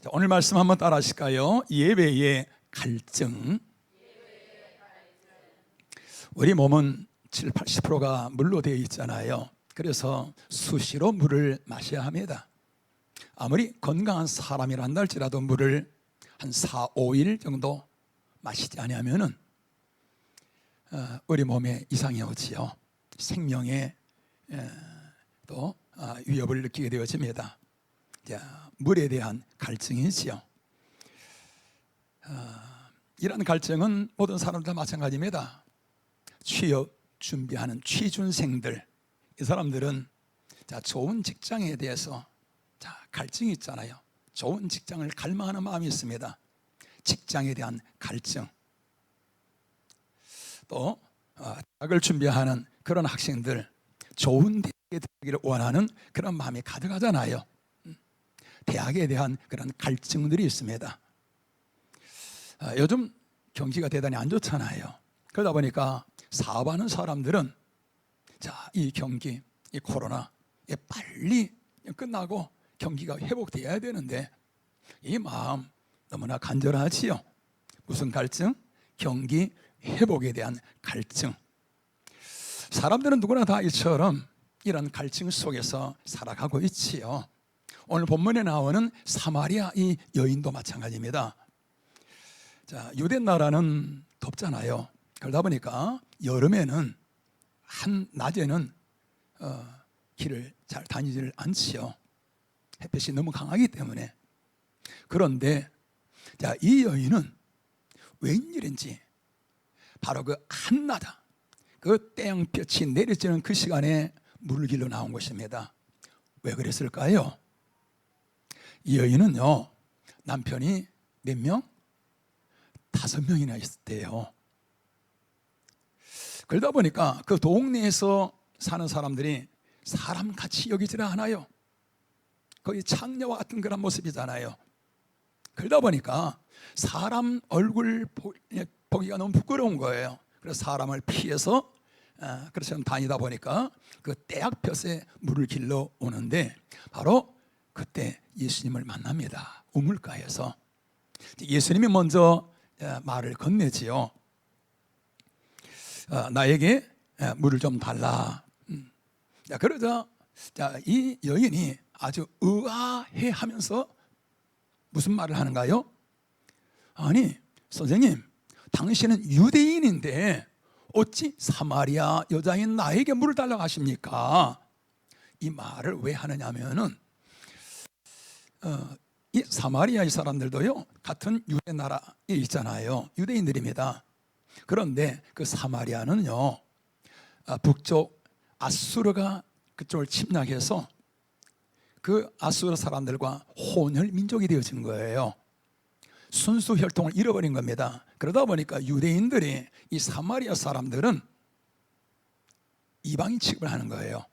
자, 오늘 말씀 한번 따라 하실까요? 예배의 갈증. 우리 몸은 70~80%가 물로 되어 있잖아요. 그래서 수시로 물을 마셔야 합니다. 아무리 건강한 사람이라 할지라도 물을 한 4~5일 정도 마시지 않으면 우리 몸에 이상이 오지요. 생명에 또 위협을 느끼게 되어집니다. 자, 물에 대한 갈증이지요. 이런 갈증은 모든 사람들 다 마찬가지입니다. 취업 준비하는 취준생들, 이 사람들은 좋은 직장에 대해서 갈증이 있잖아요. 좋은 직장을 갈망하는 마음이 있습니다. 직장에 대한 갈증. 또 대학을 준비하는 그런 학생들, 좋은 대학에 들어가기를 원하는 그런 마음이 가득하잖아요. 대학에 대한 그런 갈증들이 있습니다. 요즘 경기가 대단히 안 좋잖아요. 그러다 보니까 사업하는 사람들은 이 경기, 이 코로나 빨리 끝나고 경기가 회복되어야 되는데 이 마음 너무나 간절하지요. 무슨 갈증? 경기 회복에 대한 갈증. 사람들은 누구나 다 이처럼 이런 갈증 속에서 살아가고 있지요. 오늘 본문에 나오는 사마리아 이 여인도 마찬가지입니다. 유대 나라는 덥잖아요. 그러다 보니까 여름에는 낮에는 길을 잘 다니질 않지요. 햇빛이 너무 강하기 때문에. 그런데 이 여인은 웬일인지 바로 그 한나다, 그 태양볕이 내려지는 그 시간에 물을 길러 나온 것입니다. 왜 그랬을까요? 이 여인은요, 남편이 몇 명? 5명이나 있었대요. 그러다 보니까 그 동네에서 사는 사람들이 사람같이 여기지를 않아요. 거의 창녀와 같은 그런 모습이잖아요. 그러다 보니까 사람 얼굴 보기가 너무 부끄러운 거예요. 그래서 사람을 피해서 그렇게 다니다 보니까 그 태양볕에 물을 길러 오는데 바로 그때 예수님을 만납니다. 우물가에서. 예수님이 먼저 말을 건네지요. 나에게 물을 좀 달라. 그러자 이 여인이 아주 의아해 하면서 무슨 말을 하는가요? 아니, 선생님, 당신은 유대인인데 어찌 사마리아 여자인 나에게 물을 달라고 하십니까? 이 말을 왜 하느냐면은 이 사마리아의 사람들도요, 같은 유대 나라에 있잖아요. 유대인들입니다. 그런데 그 사마리아는요, 북쪽 아수르가 그쪽을 침략해서 그 아수르 사람들과 혼혈 민족이 되어진 거예요. 순수 혈통을 잃어버린 겁니다. 그러다 보니까 유대인들이 이 사마리아 사람들은 이방인 취급을 하는 거예요.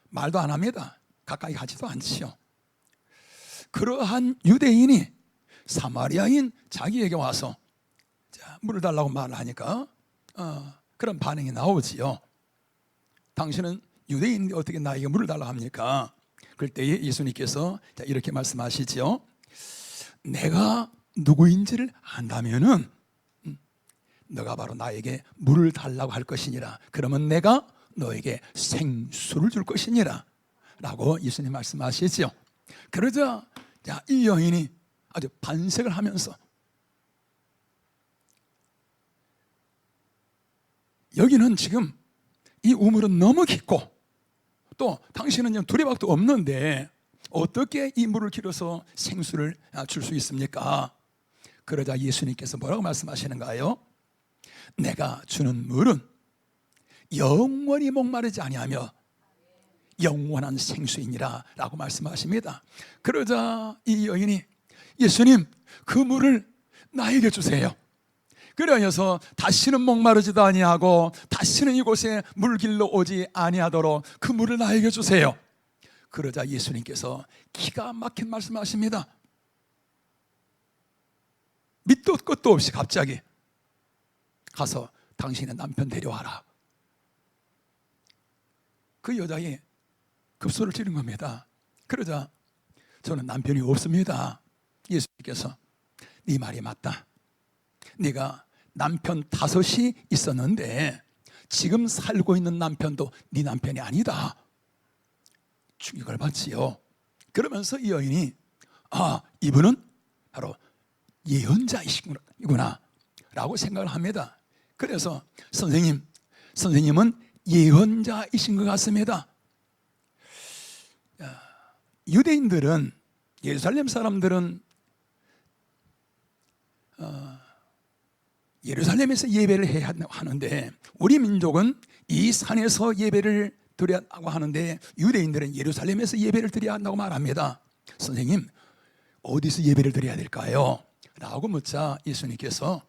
말도 안 합니다. 가까이 가지도 않지요. 그러한 유대인이 사마리아인 자기에게 와서 물을 달라고 말을 하니까 그런 반응이 나오지요. 당신은 유대인인데 어떻게 나에게 물을 달라고 합니까? 그럴 때에 예수님께서 이렇게 말씀하시죠. 내가 누구인지를 안다면은 너가 바로 나에게 물을 달라고 할 것이니라. 그러면 내가 너에게 생수를 줄 것이니라 라고 예수님 말씀하시죠. 그러자 이 여인이 아주 반색을 하면서 여기는 지금 이 우물은 너무 깊고 또 당신은 두레박도 없는데 어떻게 이 물을 길어서 생수를 줄 수 있습니까? 그러자 예수님께서 뭐라고 말씀하시는가요? 내가 주는 물은 영원히 목마르지 아니하며 영원한 생수이니라 라고 말씀하십니다. 그러자 이 여인이 예수님, 그 물을 나에게 주세요. 그러여서 다시는 목마르지도 아니하고 다시는 이곳에 물 길러 오지 아니하도록 그 물을 나에게 주세요. 그러자 예수님께서 기가 막힌 말씀하십니다. 밑도 끝도 없이 갑자기 가서 당신의 남편 데려와라. 그 여자의 급소를 지른 겁니다. 그러자 저는 남편이 없습니다. 예수님께서 네 말이 맞다. 네가 남편 5이 있었는데 지금 살고 있는 남편도 네 남편이 아니다. 충격을 받지요. 그러면서 이 여인이 이분은 바로 예언자이시구나 라고 생각을 합니다. 그래서 선생님은 예언자이신 것 같습니다. 유대인들은, 예루살렘 사람들은 예루살렘에서 예배를 해야 하는데 우리 민족은 이 산에서 예배를 드려야하고 하는데 유대인들은 예루살렘에서 예배를 드려야 한다고 말합니다. 선생님, 어디서 예배를 드려야 될까요? 라고 묻자 예수님께서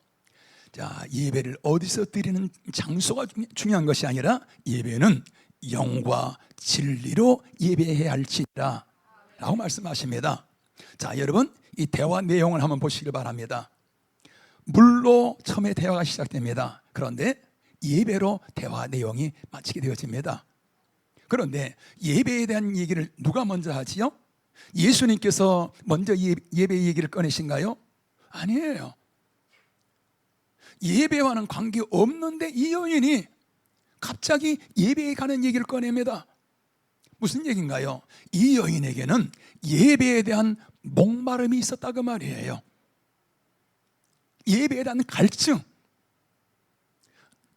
예배를 어디서 드리는 장소가 중요한 것이 아니라 예배는 영과 진리로 예배해야 할지라 라고 말씀하십니다. 여러분, 이 대화 내용을 한번 보시길 바랍니다. 물로 처음에 대화가 시작됩니다. 그런데 예배로 대화 내용이 마치게 되어집니다. 그런데 예배에 대한 얘기를 누가 먼저 하지요? 예수님께서 먼저 예배 얘기를 꺼내신가요? 아니에요. 예배와는 관계없는데 이 여인이 갑자기 예배에 가는 얘기를 꺼냅니다. 무슨 얘기인가요? 이 여인에게는 예배에 대한 목마름이 있었다 그 말이에요. 예배에 대한 갈증.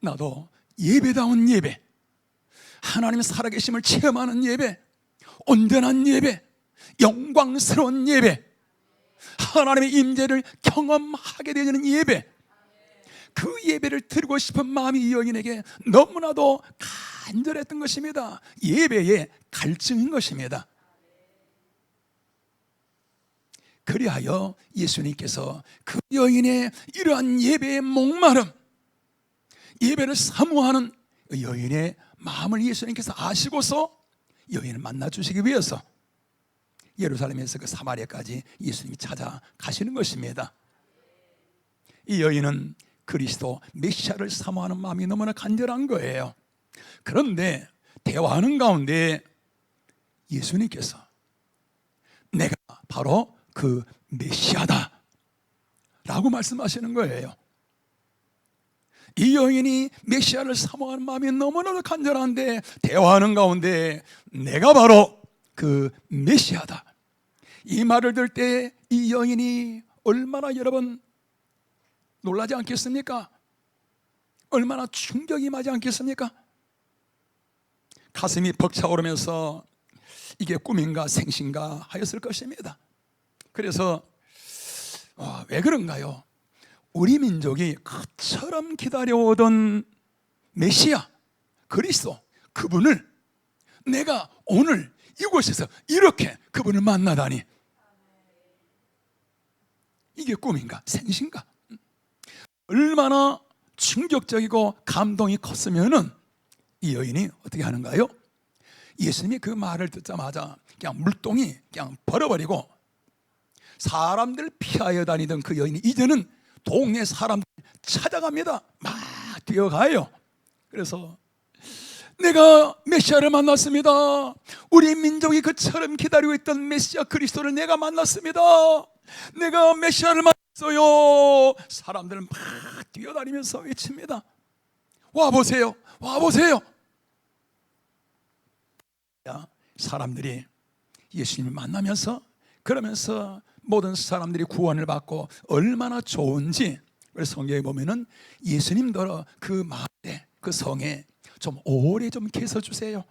나도 예배다운 예배, 하나님의 살아계심을 체험하는 예배, 온전한 예배, 영광스러운 예배, 하나님의 임재를 경험하게 되는 예배, 그 예배를 드리고 싶은 마음이 이 여인에게 너무나도 간절했던 것입니다. 예배의 갈증인 것입니다. 그리하여 예수님께서 그 여인의 이러한 예배의 목마름, 예배를 사모하는 여인의 마음을 예수님께서 아시고서 여인을 만나주시기 위해서 예루살렘에서 그 사마리아까지 예수님이 찾아가시는 것입니다. 이 여인은 그리스도 메시아를 사모하는 마음이 너무나 간절한 거예요. 그런데 대화하는 가운데 예수님께서 내가 바로 그 메시아다 라고 말씀하시는 거예요. 이 여인이 메시아를 사모하는 마음이 너무나도 간절한데 대화하는 가운데 내가 바로 그 메시아다, 이 말을 들을 때 이 여인이 얼마나 여러분 놀라지 않겠습니까? 얼마나 충격이 임하지 않겠습니까? 가슴이 벅차오르면서 이게 꿈인가 생신가 하였을 것입니다. 그래서 왜 그런가요? 우리 민족이 그처럼 기다려오던 메시아 그리스도, 그분을 내가 오늘 이곳에서 이렇게 그분을 만나다니, 이게 꿈인가 생신가? 얼마나 충격적이고 감동이 컸으면은 이 여인이 어떻게 하는가요? 예수님이 그 말을 듣자마자 그냥 물동이 그냥 벌어버리고 사람들 피하여 다니던 그 여인이 이제는 동네 사람들 찾아갑니다. 막 뛰어가요. 그래서 내가 메시아를 만났습니다. 우리 민족이 그처럼 기다리고 있던 메시아 그리스도를 내가 만났습니다. 내가 메시아를 만났어요. 사람들은 막 뛰어다니면서 외칩니다. 와보세요, 와보세요. 사람들이 예수님을 만나면서, 그러면서 모든 사람들이 구원을 받고 얼마나 좋은지, 그래서 성경에 보면은 예수님도 그 마을에, 그 성에 좀 오래 좀 계셔 주세요.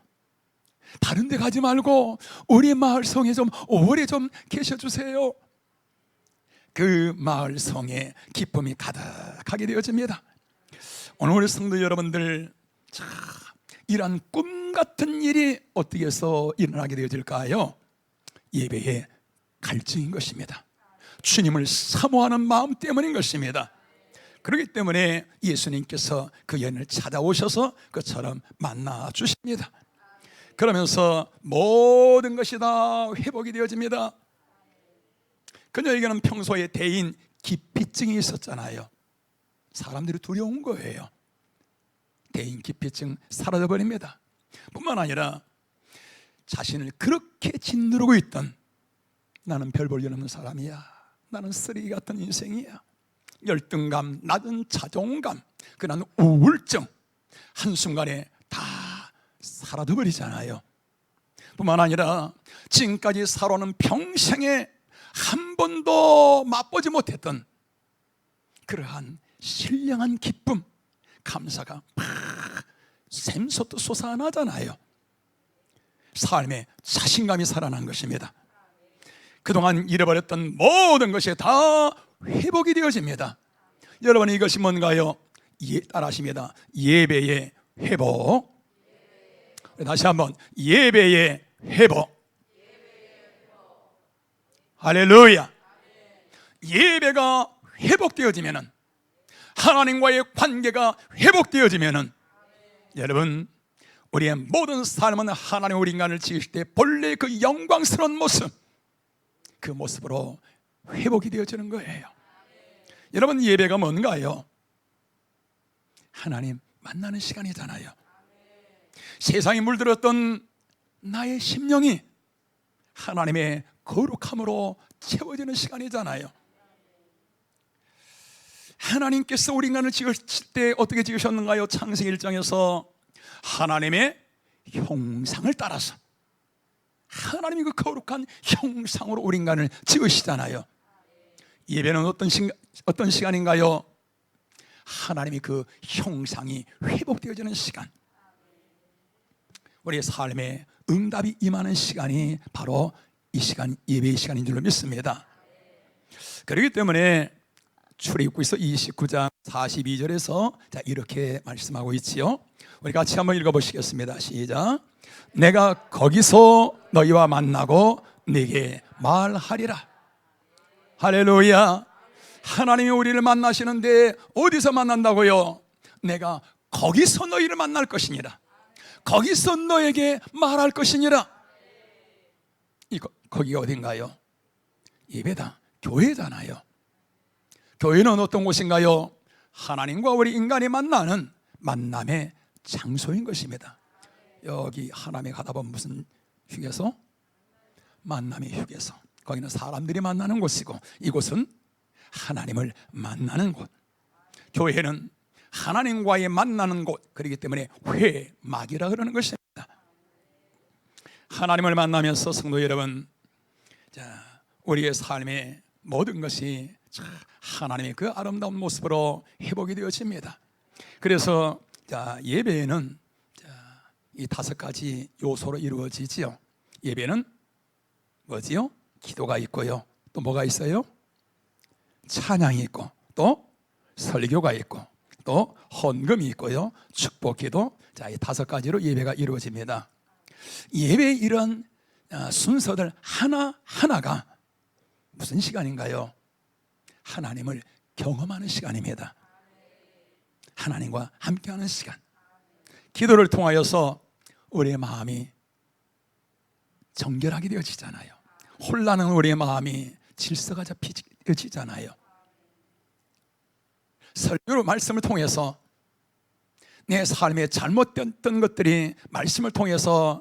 다른 데 가지 말고 우리 마을 성에 좀 오래 좀 계셔 주세요. 그 마을 성에 기쁨이 가득하게 되어집니다. 오늘 우리 성도 여러분들, 이러한 꿈 같은 일이 어떻게 해서 일어나게 되어질까요? 예배의 갈증인 것입니다. 주님을 사모하는 마음 때문인 것입니다. 그렇기 때문에 예수님께서 그 여인을 찾아오셔서 그처럼 만나 주십니다. 그러면서 모든 것이 다 회복이 되어집니다. 그녀에게는 평소에 대인 기피증이 있었잖아요. 사람들이 두려운 거예요. 대인 기피증 사라져 버립니다. 뿐만 아니라 자신을 그렇게 짓누르고 있던, 나는 별 볼 일 없는 사람이야, 나는 쓰레기 같은 인생이야. 열등감, 낮은 자존감, 그런 우울증 한순간에 다 사라져 버리잖아요. 뿐만 아니라 지금까지 살아오는 평생에 한 번도 맛보지 못했던 그러한 신령한 기쁨, 감사가 막 샘솟듯 솟아나잖아요. 삶에 자신감이 살아난 것입니다. 그동안 잃어버렸던 모든 것이 다 회복이 되어집니다. 여러분, 이것이 뭔가요? 따라하십니다. 예배의 회복. 다시 한번, 예배의 회복. 할렐루야. 예배가 회복되어지면은, 하나님과의 관계가 회복되어지면은, 여러분, 우리의 모든 삶은 하나님 우리 인간을 지으실 때 본래 그 영광스러운 모습, 그 모습으로 회복이 되어지는 거예요. 여러분, 예배가 뭔가요? 하나님 만나는 시간이잖아요. 세상에 물들었던 나의 심령이 하나님의 거룩함으로 채워지는 시간이잖아요. 하나님께서 우리 인간을 지으실 때 어떻게 지으셨는가요? 창세기 1장에서 하나님의 형상을 따라서, 하나님이 그 거룩한 형상으로 우리 인간을 지으시잖아요. 예배는 어떤 시간인가요? 하나님이 그 형상이 회복되어지는 시간, 우리의 삶에 응답이 임하는 시간이 바로 이 시간, 예배의 시간인 줄로 믿습니다. 그렇기 때문에 출애굽기서 29장 42절에서 이렇게 말씀하고 있지요. 우리 같이 한번 읽어보시겠습니다. 시작. 내가 거기서 너희와 만나고 네게 말하리라. 할렐루야. 하나님이 우리를 만나시는데 어디서 만난다고요? 내가 거기서 너희를 만날 것이니라. 거기서 너에게 말할 것이니라. 거기가 어딘가요? 예배다, 교회잖아요. 교회는 어떤 곳인가요? 하나님과 우리 인간이 만나는 만남의 장소인 것입니다. 여기 하남에 가다 보면 무슨 휴게소? 만남의 휴게소. 거기는 사람들이 만나는 곳이고, 이곳은 하나님을 만나는 곳. 교회는 하나님과의 만나는 곳, 그렇기 때문에 회막이라 그러는 것입니다. 하나님을 만나면서 성도 여러분, 우리의 삶의 모든 것이 하나님의 그 아름다운 모습으로 회복이 되어집니다. 그래서 예배는 이 5가지 요소로 이루어지지요. 예배는 뭐지요? 기도가 있고요. 또 뭐가 있어요? 찬양이 있고, 또 설교가 있고, 또 헌금이 있고요. 축복기도. 이 5가지로 예배가 이루어집니다. 예배의 이런 순서들 하나하나가 무슨 시간인가요? 하나님을 경험하는 시간입니다. 하나님과 함께하는 시간. 기도를 통하여서 우리의 마음이 정결하게 되어지잖아요. 혼란한 우리의 마음이 질서가 잡혀지잖아요. 설교로 말씀을 통해서 내 삶에 잘못됐던 것들이 말씀을 통해서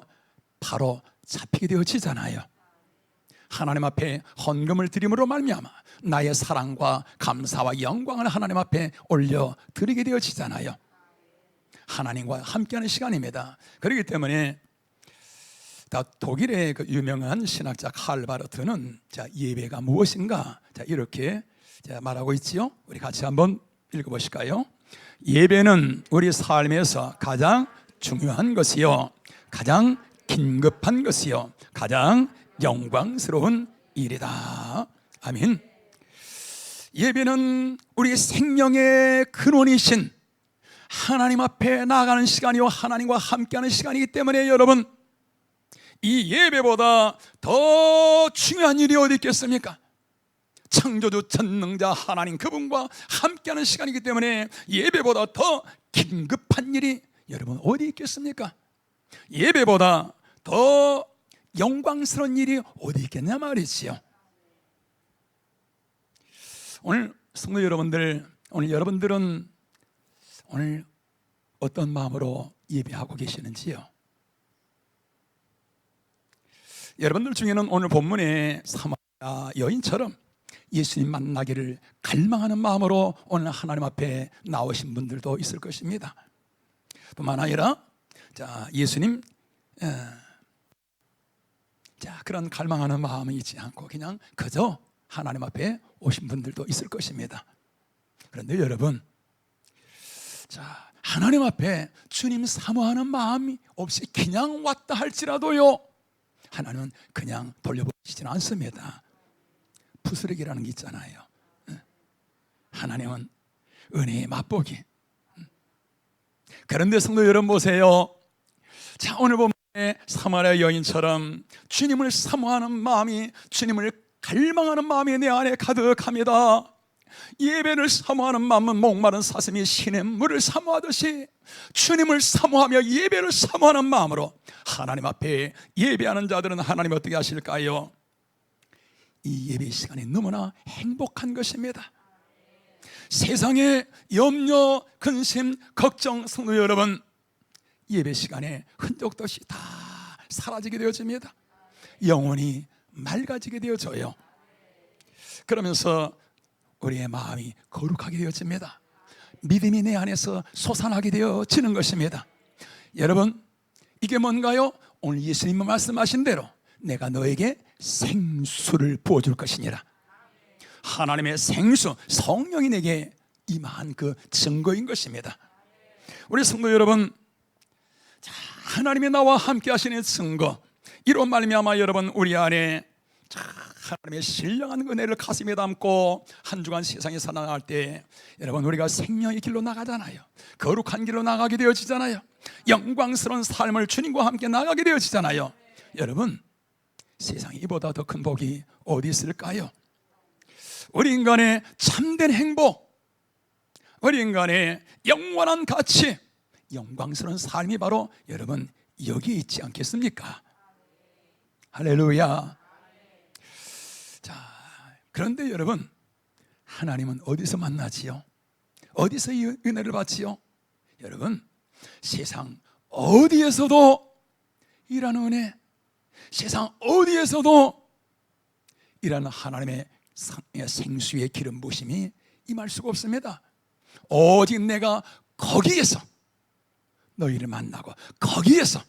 바로 잡히게 되어지잖아요. 하나님 앞에 헌금을 드림으로 말미암아 나의 사랑과 감사와 영광을 하나님 앞에 올려 드리게 되어지잖아요. 하나님과 함께하는 시간입니다. 그렇기 때문에 독일의 그 유명한 신학자 칼 바르트는 예배가 무엇인가 이렇게 말하고 있지요. 우리 같이 한번 읽어보실까요? 예배는 우리 삶에서 가장 중요한 것이요, 가장 긴급한 것이요, 가장 영광스러운 일이다. 아멘. 예배는 우리 생명의 근원이신 하나님 앞에 나아가는 시간이요, 하나님과 함께하는 시간이기 때문에 여러분, 이 예배보다 더 중요한 일이 어디 있겠습니까? 창조주 전능자 하나님 그분과 함께하는 시간이기 때문에 예배보다 더 긴급한 일이 여러분 어디 있겠습니까? 예배보다 더 영광스러운 일이 어디 있겠냐 말이지요. 오늘 성도 여러분들, 오늘 여러분들은 오늘 어떤 마음으로 예배하고 계시는지요? 여러분들 중에는 오늘 본문의 사마리아 여인처럼 예수님 만나기를 갈망하는 마음으로 오늘 하나님 앞에 나오신 분들도 있을 것입니다. 뿐만 아니라 예수님 그런 갈망하는 마음이 있지 않고 그냥 그저 하나님 앞에 오신 분들도 있을 것입니다. 그런데 여러분, 하나님 앞에 주님 사모하는 마음이 없이 그냥 왔다 할지라도요, 하나님은 그냥 돌려보시지는 않습니다. 부스러기라는 게 있잖아요. 하나님은 은혜의 맛보기. 그런데 성도 여러분 보세요. 오늘 보면 사마리아 여인처럼 주님을 사모하는 마음이, 주님을 갈망하는 마음이 내 안에 가득합니다. 예배를 사모하는 마음은 목마른 사슴이 신의 물을 사모하듯이 주님을 사모하며 예배를 사모하는 마음으로 하나님 앞에 예배하는 자들은 하나님 어떻게 하실까요? 이 예배 시간이 너무나 행복한 것입니다. 세상의 염려, 근심, 걱정, 성도 여러분, 예배 시간에 흔적도 없이 다 사라지게 되어집니다. 영혼이 맑아지게 되어져요. 그러면서 우리의 마음이 거룩하게 되어집니다. 믿음이 내 안에서 솟아나게 되어지는 것입니다. 여러분, 이게 뭔가요? 오늘 예수님이 말씀하신 대로 내가 너에게 생수를 부어줄 것이니라. 하나님의 생수, 성령이 내게 임한 그 증거인 것입니다. 우리 성도 여러분, 하나님이 나와 함께 하시는 증거, 이로 말미암아 여러분 우리 안에 하나님의 신령한 은혜를 가슴에 담고 한 주간 세상에 살아갈 때 여러분 우리가 생명의 길로 나가잖아요. 거룩한 길로 나가게 되어지잖아요. 영광스러운 삶을 주님과 함께 나가게 되어지잖아요. 여러분, 세상에 이보다 더 큰 복이 어디 있을까요? 우리 인간의 참된 행복, 우리 인간의 영원한 가치, 영광스러운 삶이 바로 여러분 여기에 있지 않겠습니까? 할렐루야. 그런데 여러분, 하나님은 어디서 만나지요? 어디서 이 은혜를 받지요? 여러분, 세상 어디에서도 이라는 은혜, 세상 어디에서도 이라는 하나님의 생수의 기름 부심이 임할 수가 없습니다. 오직 내가 거기에서 너희를 만나고 거기에서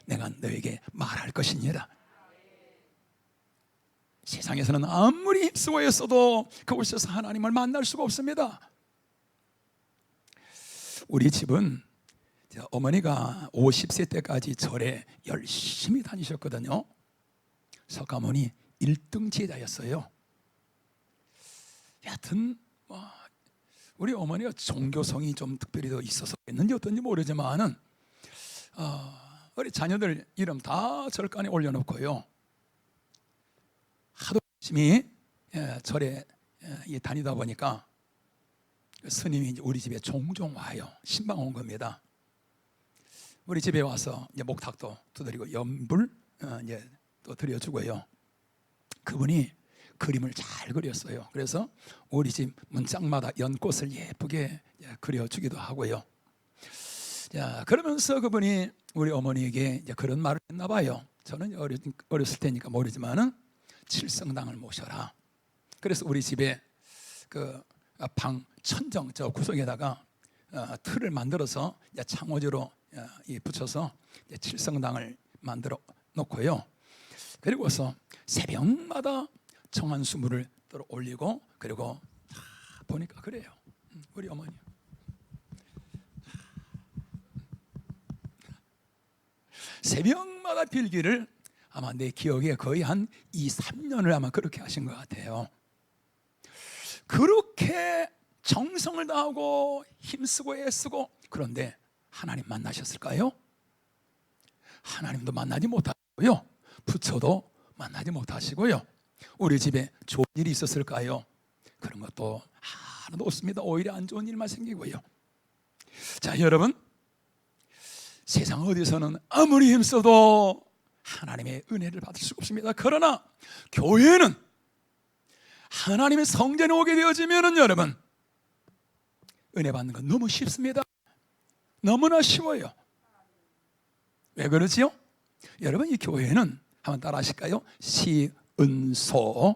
내가 너에게 말할 것이니라. 세상에서는 아무리 힘쓰고 했어도 그곳에서 하나님을 만날 수가 없습니다. 우리 집은 어머니가 50세 때까지 절에 열심히 다니셨거든요. 석가모니 1등 제자였어요. 여하튼 우리 어머니가 종교성이 좀 특별히 더 있어서 했는지 어떤지 모르지만은 우리 자녀들 이름 다 절간에 올려놓고요, 하도 열심히 절에 다니다 보니까 스님이 이제 우리 집에 종종 와요. 신방 온 겁니다. 우리 집에 와서 이제 목탁도 두드리고 연불 이제 또 드려주고요. 그분이 그림을 잘 그렸어요. 그래서 우리 집 문짝마다 연꽃을 예쁘게 그려주기도 하고요. 그러면서 그분이 우리 어머니에게 이제 그런 말을 했나 봐요. 저는 어렸을 때니까 모르지만은 칠성당을 모셔라. 그래서 우리 집에 그 방 천정 저 구석에다가 틀을 만들어서 창호지로 붙여서 칠성당을 만들어 놓고요. 그리고서 새벽마다 정한수물을 올리고, 그리고 보니까 그래요. 우리 어머니 새벽마다 빌기를 아마 내 기억에 거의 한 2, 3년을 아마 그렇게 하신 것 같아요. 그렇게 정성을 다하고 힘쓰고 애쓰고, 그런데 하나님 만나셨을까요? 하나님도 만나지 못하고요, 부처도 만나지 못하시고요, 우리 집에 좋은 일이 있었을까요? 그런 것도 하나도 없습니다. 오히려 안 좋은 일만 생기고요. 자, 여러분, 세상 어디서는 아무리 힘써도 하나님의 은혜를 받을 수가 없습니다. 그러나 교회는 하나님의 성전에 오게 되어지면은 여러분 은혜 받는 건 너무 쉽습니다. 너무나 쉬워요. 왜 그러지요? 여러분, 이 교회는 한번 따라 하실까요? 시은소,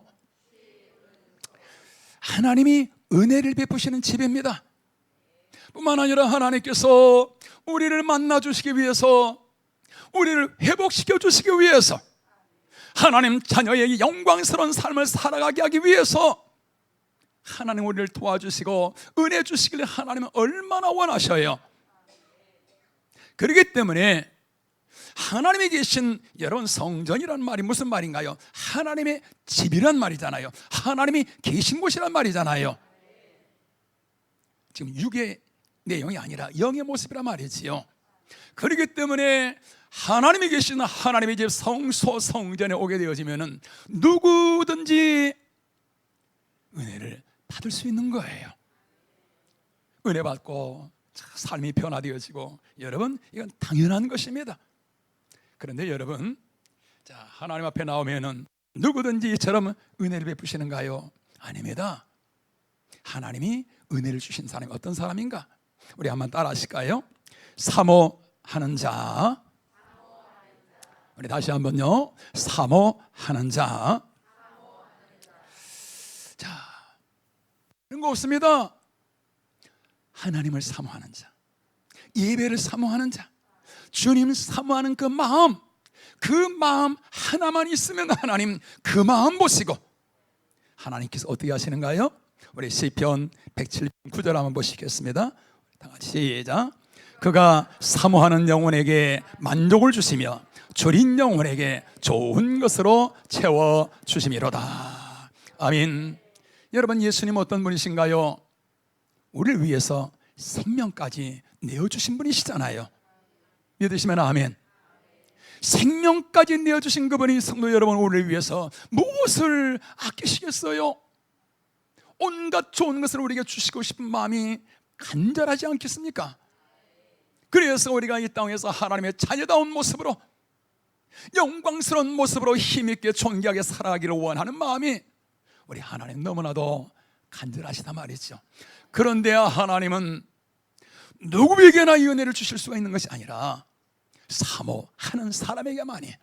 하나님이 은혜를 베푸시는 집입니다. 뿐만 아니라 하나님께서 우리를 만나 주시기 위해서, 우리를 회복시켜 주시기 위해서, 하나님 자녀의 영광스러운 삶을 살아가게 하기 위해서 하나님 우리를 도와주시고 은혜 주시기를 하나님은 얼마나 원하셔요. 그렇기 때문에 하나님이 계신, 여러분, 성전이란 말이 무슨 말인가요? 하나님의 집이란 말이잖아요. 하나님이 계신 곳이란 말이잖아요. 지금 육의 내용이 아니라 영의 모습이란 말이지요. 그렇기 때문에 하나님이 계신 하나님의 집 성소 성전에 오게 되어지면은 누구든지 은혜를 받을 수 있는 거예요. 은혜 받고 삶이 변화되어지고, 여러분, 이건 당연한 것입니다. 그런데 여러분, 자, 하나님 앞에 나오면은 누구든지 이처럼 은혜를 베푸시는가요? 아닙니다. 하나님이 은혜를 주신 사람이 어떤 사람인가? 우리 한번 따라 하실까요? 사모하는 자. 우리 다시 한번요. 사모하는 자. 자, 그런 거 없습니다. 하나님을 사모하는 자, 예배를 사모하는 자, 주님 사모하는 그 마음 하나만 있으면 하나님 그 마음 보시고, 하나님께서 어떻게 하시는가요? 우리 시편 107편 9절 한번 보시겠습니다. 다 같이 시작. 그가 사모하는 영혼에게 만족을 주시며 졸인 영혼에게 좋은 것으로 채워 주심이로다. 아멘. 여러분, 예수님 어떤 분이신가요? 우리를 위해서 생명까지 내어주신 분이시잖아요. 믿으시면 아멘. 생명까지 내어주신 그분이, 성도 여러분, 우리를 위해서 무엇을 아끼시겠어요? 온갖 좋은 것을 우리에게 주시고 싶은 마음이 간절하지 않겠습니까? 그래서 우리가 이 땅에서 하나님의 자녀다운 모습으로, 영광스러운 모습으로 힘있게 존귀하게 살아가기를 원하는 마음이 우리 하나님 너무나도 간절하시단 말이죠. 그런데 하나님은 누구에게나 이 은혜를 주실 수가 있는 것이 아니라 사모하는 사람에게만이.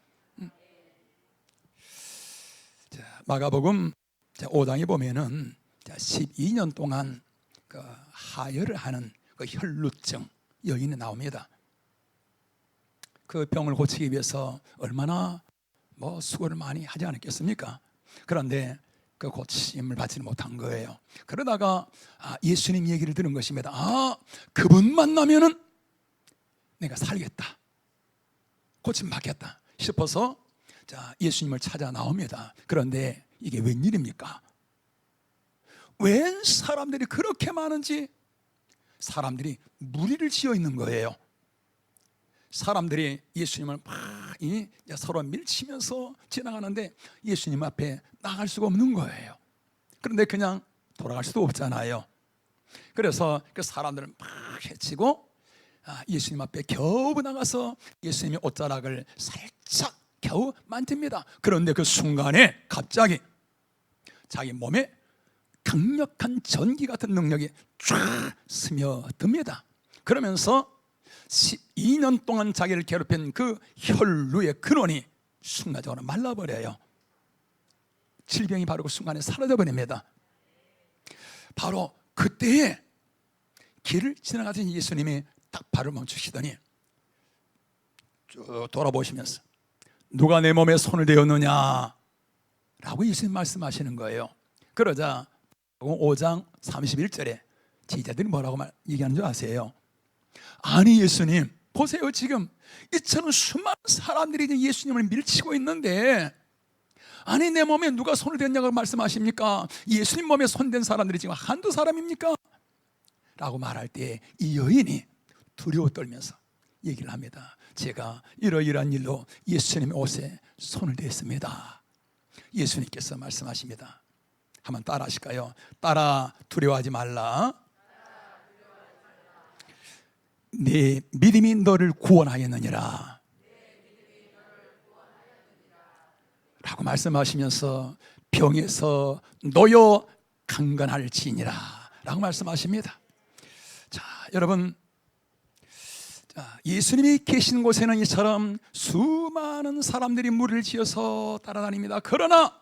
마가복음 5장에 보면은 12년 동안 그 하혈을 하는 그 혈루증 여인이 나옵니다. 그 병을 고치기 위해서 얼마나 수고를 많이 하지 않았겠습니까? 그런데 그 고침을 받지 못한 거예요. 그러다가 예수님 얘기를 들은 것입니다. 그분 만나면은 내가 살겠다, 고침 받겠다 싶어서 예수님을 찾아 나옵니다. 그런데 이게 웬일입니까? 웬 사람들이 그렇게 많은지 사람들이 무리를 지어 있는 거예요. 사람들이 예수님을 막 서로 밀치면서 지나가는데 예수님 앞에 나갈 수가 없는 거예요. 그런데 그냥 돌아갈 수도 없잖아요. 그래서 그 사람들을 막 해치고 예수님 앞에 겨우 나가서 예수님의 옷자락을 살짝 겨우 만집니다. 그런데 그 순간에 갑자기 자기 몸에 강력한 전기 같은 능력이 쫙 스며듭니다. 그러면서 12년 동안 자기를 괴롭힌 그 혈루의 근원이 순간적으로 말라버려요. 질병이 바로 그 순간에 사라져버립니다. 바로 그때에 길을 지나가던 예수님이 딱 발을 멈추시더니 쭉 돌아보시면서 누가 내 몸에 손을 대었느냐 라고 예수님 말씀하시는 거예요. 그러자 5장 31절에 제자들이 뭐라고 얘기하는 줄 아세요? 아니 예수님, 보세요. 지금 이처럼 수많은 사람들이 예수님을 밀치고 있는데 아니 내 몸에 누가 손을 댔냐고 말씀하십니까? 예수님 몸에 손댄 사람들이 지금 한두 사람입니까? 라고 말할 때 이 여인이 두려워 떨면서 얘기를 합니다. 제가 이러이러한 일로 예수님의 옷에 손을 댔습니다. 예수님께서 말씀하십니다. 한번 따라 하실까요? 따라 두려워하지 말라. 내 믿음이 너를 구원하였느니라 라고 말씀하시면서 병에서 놓여 강건할지니라 라고 말씀하십니다. 자, 여러분, 예수님이 계신 곳에는 이처럼 수많은 사람들이 무리를 지어서 따라다닙니다. 그러나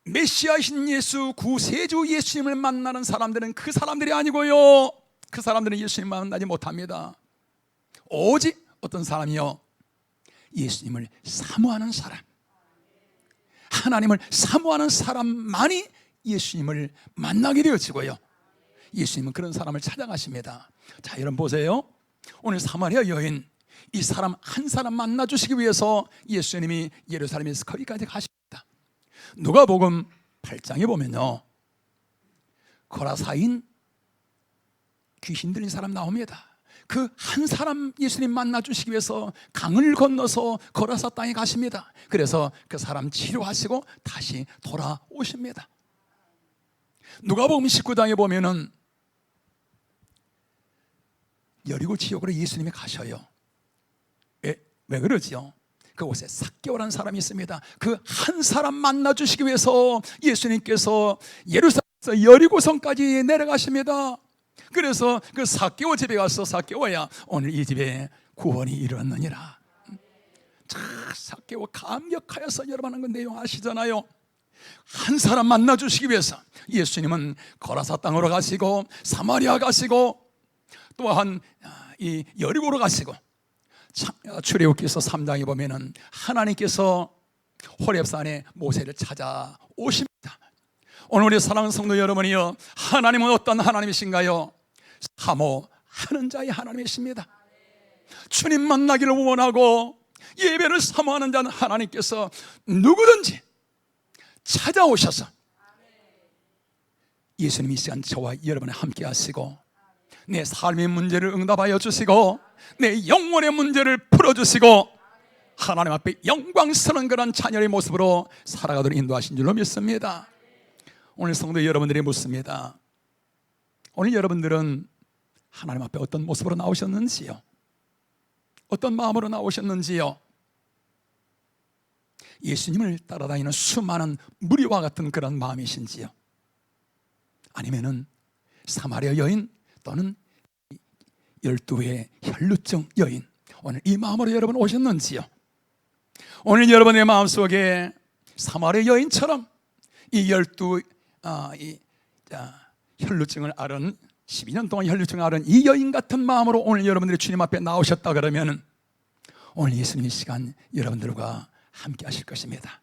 메시아이신 예수 구세주 예수님을 만나는 사람들은 그 사람들이 아니고요, 그 사람들은 예수님 만나지 못합니다. 오직 어떤 사람이요? 예수님을 사모하는 사람, 하나님을 사모하는 사람만이 예수님을 만나게 되어지고요, 예수님은 그런 사람을 찾아가십니다. 자, 여러분 보세요. 오늘 사마리아 여인, 이 사람 한 사람 만나주시기 위해서 예수님이 예루살렘에서 거기까지 가십니다. 누가복음 8장에 보면요, 거라사인 귀신 들린 사람 나옵니다. 그 한 사람 예수님 만나주시기 위해서 강을 건너서 거라사 땅에 가십니다. 그래서 그 사람 치료하시고 다시 돌아오십니다. 누가복음 19장에 보면은 여리고 지역으로 예수님이 가셔요. 왜 그러지요? 그곳에 삭개오라는 사람이 있습니다. 그 한 사람 만나주시기 위해서 예수님께서 예루살렘에서 여리고성까지 내려가십니다. 그래서 그 삭개오 집에 가서, 삭개오야, 오늘 이 집에 구원이 이르렀느니라. 자, 삭개오 감격하여서 여러분 하는 건 내용 아시잖아요. 한 사람 만나주시기 위해서 예수님은 거라사 땅으로 가시고 사마리아 가시고 또한 이 여리고로 가시고, 출애굽기서 3장에 보면은 하나님께서 호렙산에 모세를 찾아오십니다. 오늘 우리 사랑하는 성도 여러분이요, 하나님은 어떤 하나님이신가요? 사모하는 자의 하나님이십니다. 주님 만나기를 원하고 예배를 사모하는 자는 하나님께서 누구든지 찾아오셔서 예수님이 이 시간 저와 여러분이 함께 하시고 내 삶의 문제를 응답하여 주시고 내 영혼의 문제를 풀어주시고 하나님 앞에 영광스러운 그런 자녀의 모습으로 살아가도록 인도하신 줄로 믿습니다. 오늘 성도 여러분들이 묻습니다. 오늘 여러분들은 하나님 앞에 어떤 모습으로 나오셨는지요? 어떤 마음으로 나오셨는지요? 예수님을 따라다니는 수많은 무리와 같은 그런 마음이신지요? 아니면은 사마리아 여인 또는 12의 혈루증 여인, 오늘 이 마음으로 여러분 오셨는지요? 오늘 여러분의 마음속에 사마리아 여인처럼 이 12 혈루증을 앓은 12년 동안 혈루증을 앓은 이 여인 같은 마음으로 오늘 여러분들이 주님 앞에 나오셨다 그러면 오늘 예수님의 시간 여러분들과 함께 하실 것입니다.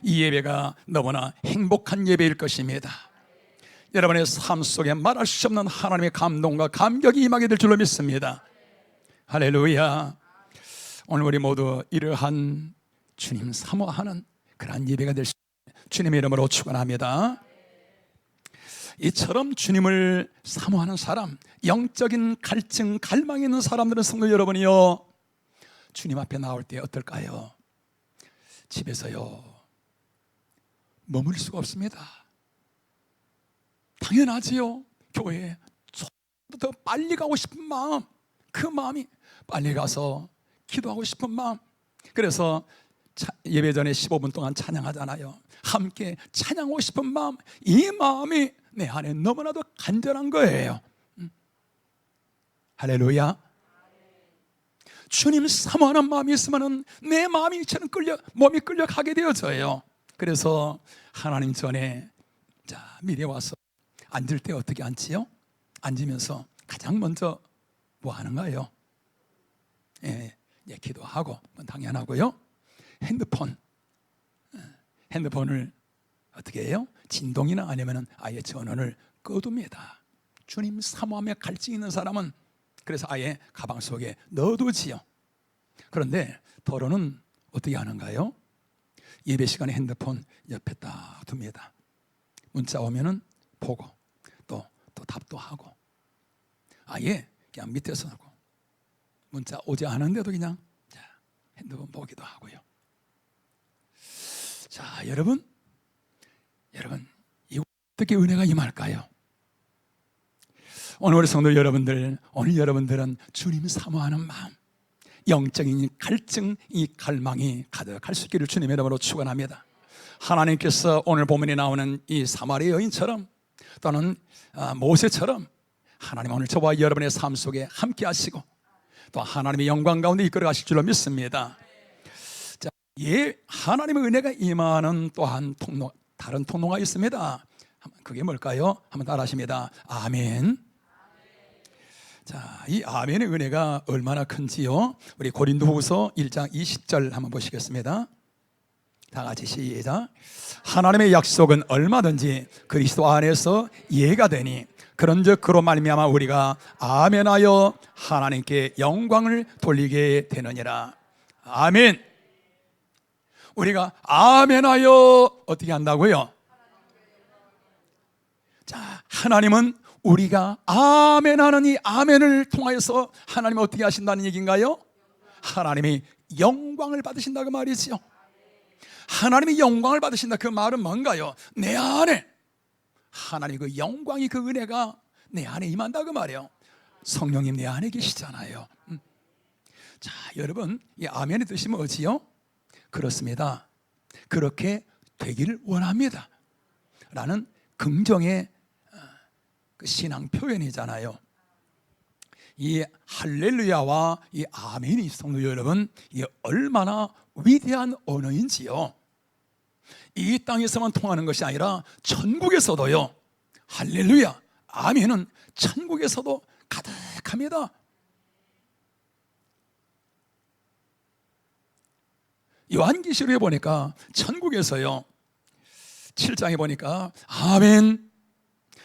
이 예배가 너무나 행복한 예배일 것입니다. 여러분의 삶 속에 말할 수 없는 하나님의 감동과 감격이 임하게 될 줄로 믿습니다. 할렐루야. 오늘 우리 모두 이러한 주님 사모하는 그러한 예배가 될 수 있는 주님의 이름으로 축원합니다. 이처럼 주님을 사모하는 사람, 영적인 갈증, 갈망이 있는 사람들은 성도 여러분이요, 주님 앞에 나올 때 어떨까요? 집에서요 머물 수가 없습니다. 당연하지요. 교회에 더 빨리 가고 싶은 마음, 그 마음이 빨리 가서 기도하고 싶은 마음. 그래서 예배 전에 15분 동안 찬양하잖아요. 함께 찬양하고 싶은 마음, 이 마음이 내 안에 너무나도 간절한 거예요. 할렐루야. 주님 사모하는 마음이 있으면 내 마음이 이처럼 몸이 끌려가게 되어져요. 그래서 하나님 전에 미리 와서 앉을 때 어떻게 앉지요? 앉으면서 가장 먼저 뭐 하는가요? 기도하고 당연하고요. 핸드폰을 어떻게 해요? 진동이나 아니면 아예 전원을 꺼둡니다. 주님 사모하며 갈증 있는 사람은 그래서 아예 가방 속에 넣어두지요. 그런데 더러는 어떻게 하는가요? 예배 시간에 핸드폰 옆에 딱 둡니다. 문자 오면은 보고 또 답도 하고 아예 그냥 밑에서 하고 문자 오지 않은데도 그냥 핸드폰 보기도 하고요. 자, 여러분 이 어떻게 은혜가 임할까요? 오늘 우리 성도 여러분들, 오늘 여러분들은 주님 사모하는 마음, 영적인 갈증, 이 갈망이 가득할 수 있기를 주님의 이름으로 축원합니다. 하나님께서 오늘 본문에 나오는 이 사마리아 여인처럼 또는 모세처럼 하나님 오늘 저와 여러분의 삶 속에 함께 하시고 또 하나님의 영광 가운데 이끌어 가실 줄로 믿습니다. 자, 하나님의 은혜가 임하는 또한 통로 다른 통로가 있습니다. 그게 뭘까요? 한번 따라하십니다. 아멘. 자, 이 아멘의 은혜가 얼마나 큰지요? 우리 고린도후서 1장 20절 한번 보시겠습니다. 다 같이 시작. 하나님의 약속은 얼마든지 그리스도 안에서 예가 되니 그런즉 그로 말미암아 우리가 아멘하여 하나님께 영광을 돌리게 되느니라. 아멘. 우리가 아멘하여 어떻게 한다고요? 자, 하나님은 우리가 아멘하는 이 아멘을 통하여서 하나님 어떻게 하신다는 얘기인가요? 하나님이 영광을 받으신다고 말이지요. 하나님이 영광을 받으신다 그 말은 뭔가요? 내 안에 하나님 그 영광이 그 은혜가 내 안에 임한다 그 말이에요. 성령님 내 안에 계시잖아요. 자, 여러분 이 아멘의 뜻이 뭐지요? 그렇습니다. 그렇게 되기를 원합니다 라는 긍정의 그 신앙 표현이잖아요. 이 할렐루야와 이 아멘이 성도 여러분, 이게 얼마나 위대한 언어인지요. 이 땅에서만 통하는 것이 아니라 천국에서도요. 할렐루야, 아멘은 천국에서도 가득합니다. 요한계시록에 보니까 천국에서요 7장에 보니까 아멘,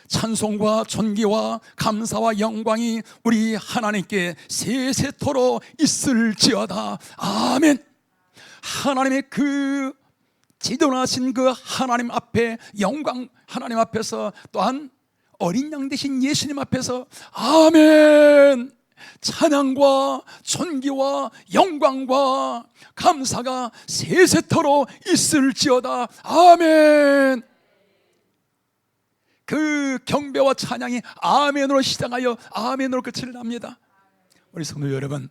찬송과 존귀와 감사와 영광이 우리 하나님께 세세토록 있을지어다. 아멘. 하나님의 그 지존하신 그 하나님 앞에 영광, 하나님 앞에서 또한 어린 양 되신 예수님 앞에서 아멘, 찬양과 존귀와 영광과 감사가 세세토록 있을지어다. 아멘. 그 경배와 찬양이 아멘으로 시작하여 아멘으로 끝을 납니다. 우리 성도 여러분,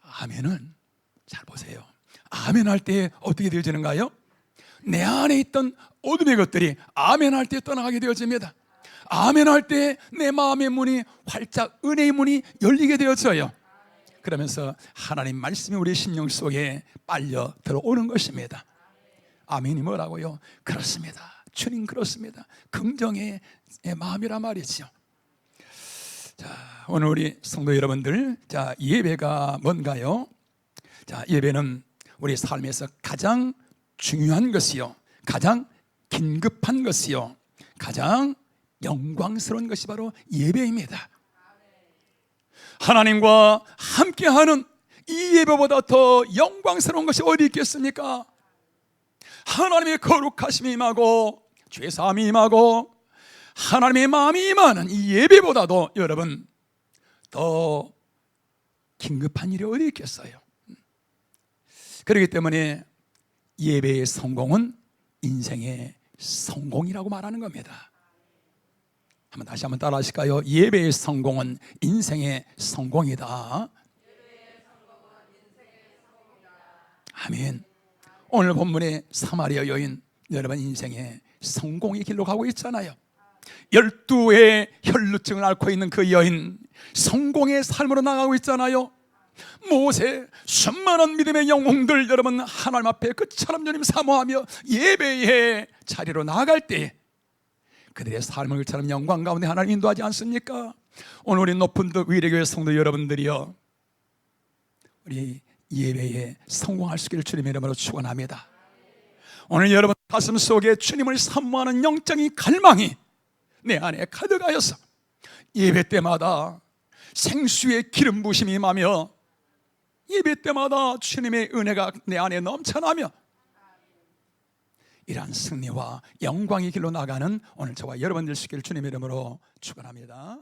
아멘은 잘 보세요. 아멘 할 때 어떻게 되어지는가요? 내 안에 있던 어둠의 것들이 아멘 할 때 떠나가게 되어집니다. 아멘 할 때 내 마음의 문이 활짝 은혜의 문이 열리게 되어져요. 그러면서 하나님 말씀이 우리 심령 속에 빨려 들어오는 것입니다. 아멘이 뭐라고요? 그렇습니다. 주님 그렇습니다. 긍정의 마음이란 말이죠. 자, 오늘 우리 성도 여러분들, 자, 예배가 뭔가요? 자, 예배는 우리 삶에서 가장 중요한 것이요, 가장 긴급한 것이요, 가장 영광스러운 것이 바로 예배입니다. 하나님과 함께하는 이 예배보다 더 영광스러운 것이 어디 있겠습니까? 하나님의 거룩하심이 임하고 죄사함이 임하고 하나님의 마음이 임하는 이 예배보다도 여러분 더 긴급한 일이 어디 있겠어요? 그렇기 때문에 예배의 성공은 인생의 성공이라고 말하는 겁니다. 다시 한번 따라 하실까요? 예배의 성공은 인생의 성공이다. 아멘. 오늘 본문의 사마리아 여인, 여러분 인생의 성공의 길로 가고 있잖아요. 12의 혈루증을 앓고 있는 그 여인, 성공의 삶으로 나가고 있잖아요. 모세, 수많은 믿음의 영웅들, 여러분 하나님 앞에 그처럼 주님 사모하며 예배의 자리로 나아갈 때 그들의 삶을 그처럼 영광 가운데 하나님 인도하지 않습니까? 오늘 우리 높은 덕 위례교회 성도 여러분들이요, 우리 예배에 성공할 수 있기를 주님의 이름으로 축원합니다. 오늘 여러분 가슴 속에 주님을 사모하는 영적인 갈망이 내 안에 가득하여서 예배 때마다 생수의 기름 부심이 임하며 예배 때마다 주님의 은혜가 내 안에 넘쳐나며 이러한 승리와 영광의 길로 나가는 오늘 저와 여러분들 수 있기를 주님의 이름으로 축원합니다.